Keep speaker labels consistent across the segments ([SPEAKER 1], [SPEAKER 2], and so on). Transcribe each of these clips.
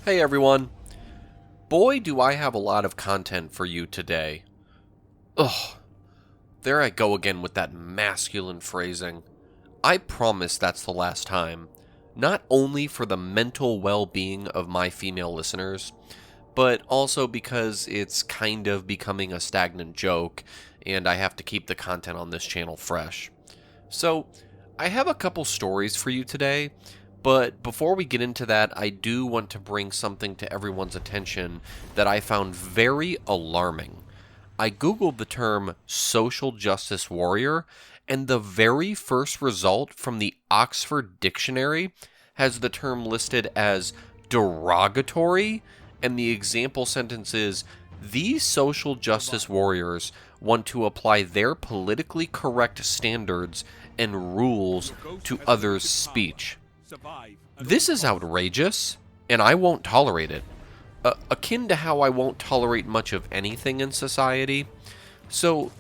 [SPEAKER 1] Hey everyone. Boy, do I have a lot of content for you today. Ugh. There I go again with that masculine phrasing. I promise that's the last time. Not only for the mental well-being of my female listeners, but also because it's kind of becoming a stagnant joke, and I have to keep the content on this channel fresh. So, I have a couple stories for you today, but before we get into that, I do want to bring something to everyone's attention that I found very alarming. I googled the term social justice warrior, and the very first result from the Oxford Dictionary has the term listed as derogatory, and the example sentence is, "These social justice warriors want to apply their politically correct standards and rules to others' speech." This is outrageous, and I won't tolerate it. Akin to how I won't tolerate much of anything in society. So,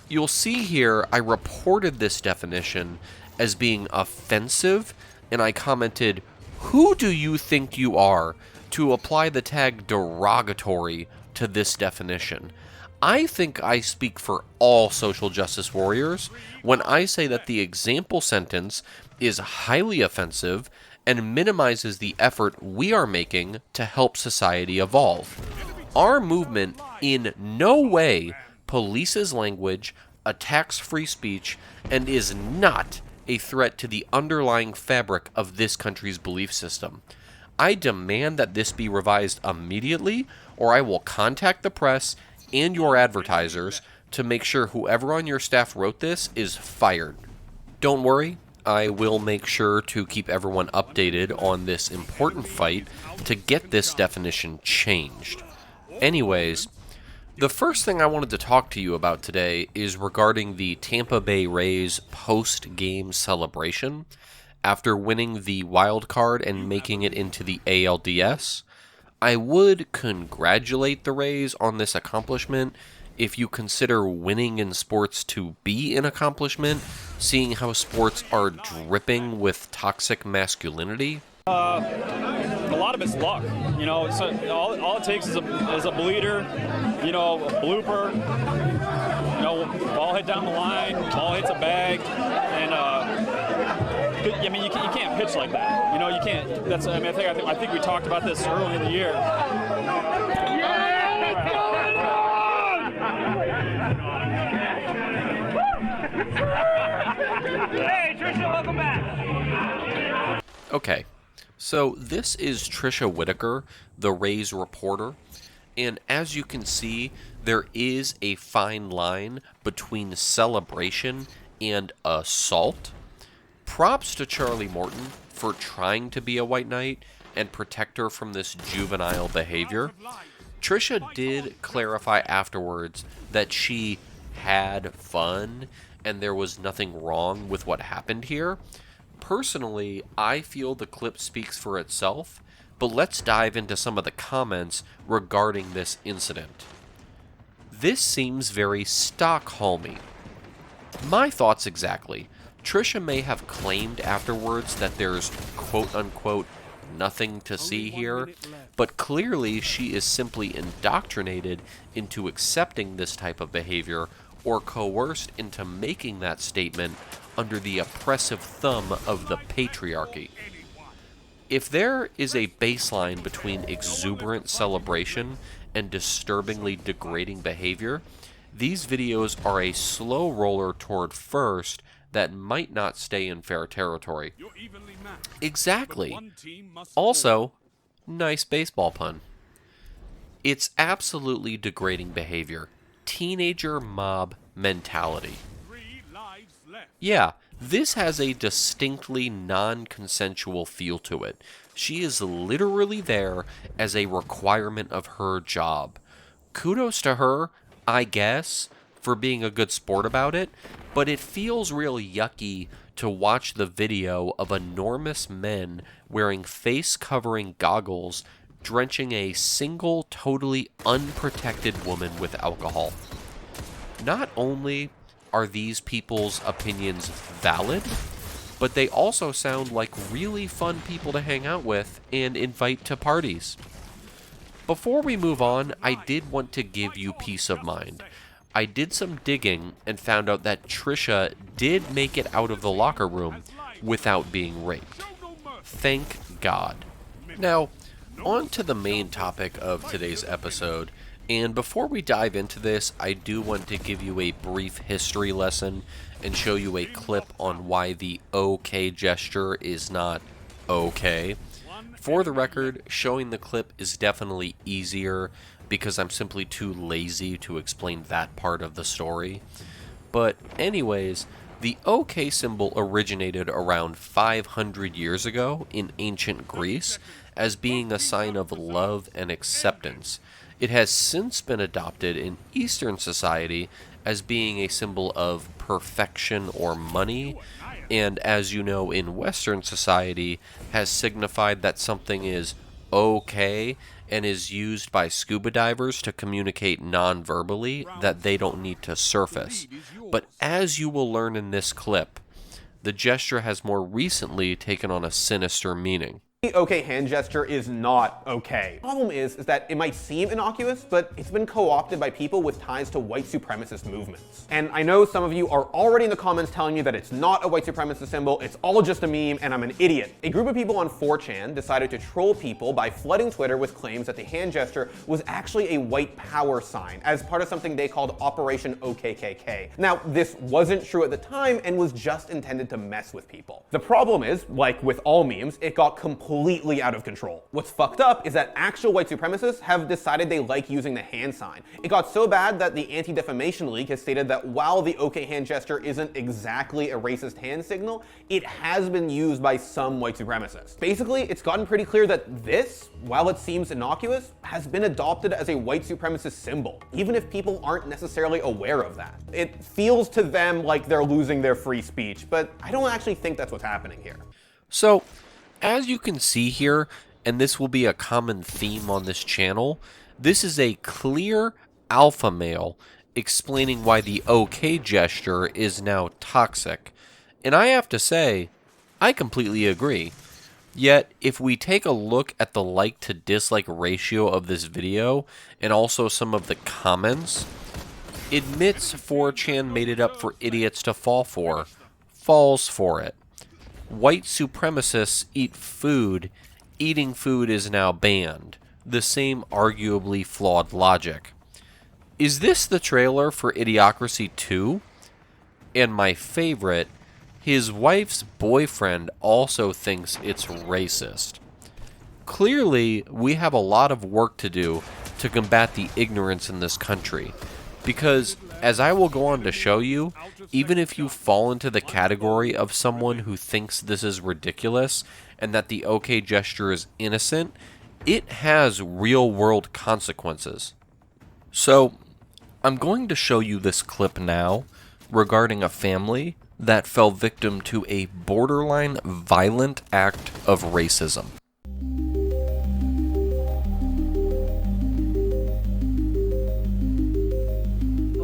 [SPEAKER 1] you'll see here I reported this definition as being offensive, and I commented, "Who do you think you are to apply the tag derogatory to this definition?" I think I speak for all social justice warriors when I say that the example sentence is highly offensive and minimizes the effort we are making to help society evolve. Our movement in no way polices language, attacks free speech, and is not a threat to the underlying fabric of this country's belief system. I demand that this be revised immediately, or I will contact the press and your advertisers to make sure whoever on your staff wrote this is fired. Don't worry, I will make sure to keep everyone updated on this important fight to get this definition changed. Anyways, the first thing I wanted to talk to you about today is regarding the Tampa Bay Ray's post-game celebration after winning the wild card and making it into the ALDS. I would congratulate the Rays on this accomplishment if you consider winning in sports to be an accomplishment, seeing how sports are dripping with toxic masculinity.
[SPEAKER 2] A lot of it's luck, So all it takes is a bleeder, a blooper. Ball hit down the line, ball hits a bag, and you can't pitch like that. You can't. I think we talked about this early in the year.
[SPEAKER 3] Hey, Trisha, welcome back.
[SPEAKER 1] Okay, so this is Trisha Whitaker, the Rays reporter, and as you can see, there is a fine line between celebration and assault. Props to Charlie Morton for trying to be a white knight and protect her from this juvenile behavior. Trisha did clarify afterwards that she had fun and there was nothing wrong with what happened here. Personally, I feel the clip speaks for itself, but let's dive into some of the comments regarding this incident. This seems very Stockholmy. My thoughts exactly. Trisha may have claimed afterwards that there's quote-unquote nothing to see here, but clearly she is simply indoctrinated into accepting this type of behavior or coerced into making that statement under the oppressive thumb of the patriarchy. If there is a baseline between exuberant celebration and disturbingly degrading behavior, these videos are a slow roller toward first that might not stay in fair territory. Exactly. Also, nice baseball pun. It's absolutely degrading behavior. Teenager mob mentality. Yeah, this has a distinctly non-consensual feel to it. She is literally there as a requirement of her job. Kudos to her, I guess, for being a good sport about it, but it feels real yucky to watch the video of enormous men wearing face-covering goggles drenching a single, totally unprotected woman with alcohol. Not only are these people's opinions valid, but they also sound like really fun people to hang out with and invite to parties. Before we move on, I did want to give you peace of mind. I did some digging and found out that Trisha did make it out of the locker room without being raped. Thank God. Now, on to the main topic of today's episode, and before we dive into this, I do want to give you a brief history lesson and show you a clip on why the OK gesture is not okay. For the record, showing the clip is definitely easier because I'm simply too lazy to explain that part of the story. But anyways, the OK symbol originated around 500 years ago in ancient Greece as being a sign of love and acceptance. It has since been adopted in Eastern society as being a symbol of perfection or money, and as you know, in Western society has signified that something is okay and is used by scuba divers to communicate non-verbally that they don't need to surface. But as you will learn in this clip, the gesture has more recently taken on a sinister meaning.
[SPEAKER 4] The OK hand gesture is not okay. The problem is that it might seem innocuous, but it's been co-opted by people with ties to white supremacist movements. And I know some of you are already in the comments telling me that it's not a white supremacist symbol, it's all just a meme, and I'm an idiot. A group of people on 4chan decided to troll people by flooding Twitter with claims that the hand gesture was actually a white power sign as part of something they called Operation OKKK. Now, this wasn't true at the time and was just intended to mess with people. The problem is, like with all memes, it got completely out of control. What's fucked up is that actual white supremacists have decided they like using the hand sign. It got so bad that the Anti-Defamation League has stated that while the OK hand gesture isn't exactly a racist hand signal, it has been used by some white supremacists. Basically, it's gotten pretty clear that this, while it seems innocuous, has been adopted as a white supremacist symbol, even if people aren't necessarily aware of that. It feels to them like they're losing their free speech, but I don't actually think that's what's happening here.
[SPEAKER 1] So, as you can see here, and this will be a common theme on this channel, this is a clear alpha male explaining why the OK gesture is now toxic. And I have to say, I completely agree. Yet, if we take a look at the like to dislike ratio of this video, and also some of the comments, admits 4chan made it up for idiots to fall for, falls for it. White supremacists eat food. Eating food is now banned. The same arguably flawed logic. Is this the trailer for Idiocracy 2? And my favorite, his wife's boyfriend also thinks it's racist. Clearly, we have a lot of work to do to combat the ignorance in this country. Because, as I will go on to show you, even if you fall into the category of someone who thinks this is ridiculous and that the OK gesture is innocent, it has real-world consequences. So, I'm going to show you this clip now regarding a family that fell victim to a borderline violent act of racism.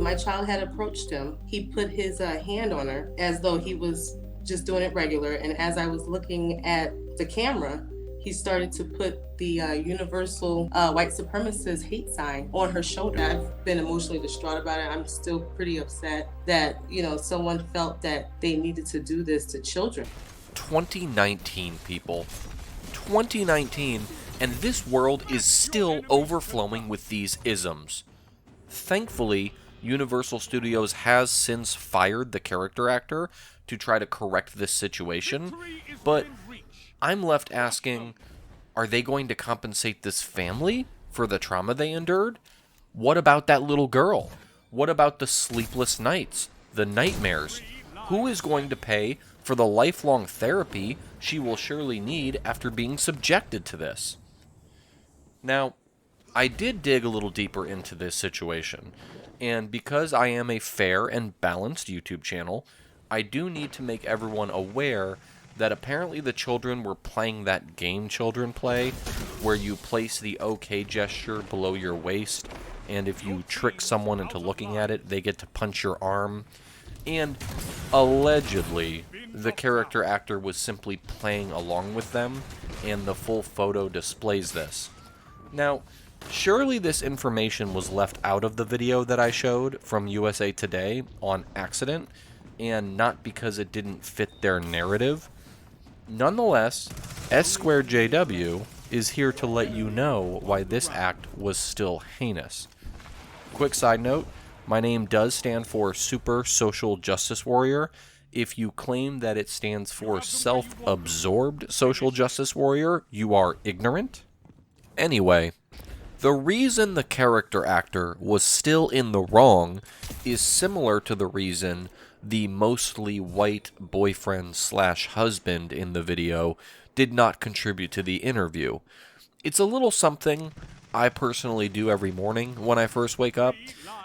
[SPEAKER 5] My child had approached him. He put his hand on her as though he was just doing it regular. And as I was looking at the camera, he started to put the universal white supremacist hate sign on her shoulder. I've been emotionally distraught about it. I'm still pretty upset that, someone felt that they needed to do this to children.
[SPEAKER 1] 2019, people. 2019, and this world is still overflowing with these isms. Thankfully, Universal Studios has since fired the character actor to try to correct this situation, but I'm left asking, are they going to compensate this family for the trauma they endured? What about that little girl? What about the sleepless nights, the nightmares? Who is going to pay for the lifelong therapy she will surely need after being subjected to this? Now, I did dig a little deeper into this situation, and because I am a fair and balanced YouTube channel, I do need to make everyone aware that apparently the children were playing that game children play, where you place the OK gesture below your waist, and if you trick someone into looking at it, they get to punch your arm. And allegedly, the character actor was simply playing along with them, and the full photo displays this. Now, Surely this information was left out of the video that I showed from USA Today on accident, and not because it didn't fit their narrative. Nonetheless, S2JW is here to let you know why this act was still heinous. Quick side note, my name does stand for Super Social Justice Warrior. If you claim that it stands for Self-Absorbed Social Justice Warrior, you are ignorant. Anyway, the reason the character actor was still in the wrong is similar to the reason the mostly white boyfriend/husband in the video did not contribute to the interview. It's a little something I personally do every morning when I first wake up,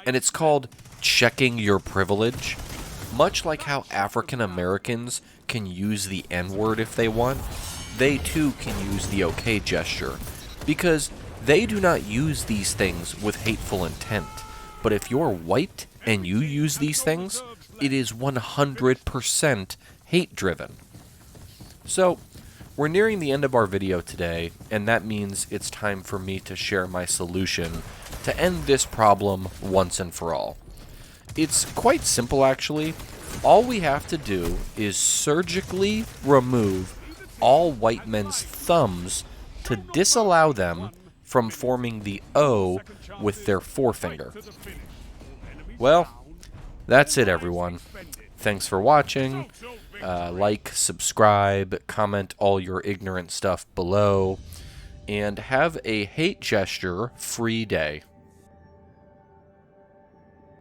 [SPEAKER 1] and it's called checking your privilege. Much like how African Americans can use the N-word if they want, they too can use the okay gesture, because they do not use these things with hateful intent. But if you're white and you use these things, it is 100% hate-driven. So, we're nearing the end of our video today, and that means it's time for me to share my solution to end this problem once and for all. It's quite simple, actually. All we have to do is surgically remove all white men's thumbs to disallow them from forming the O with their forefinger. Well, that's it, everyone. Thanks for watching. Like, subscribe, comment all your ignorant stuff below, and have a hate gesture-free day.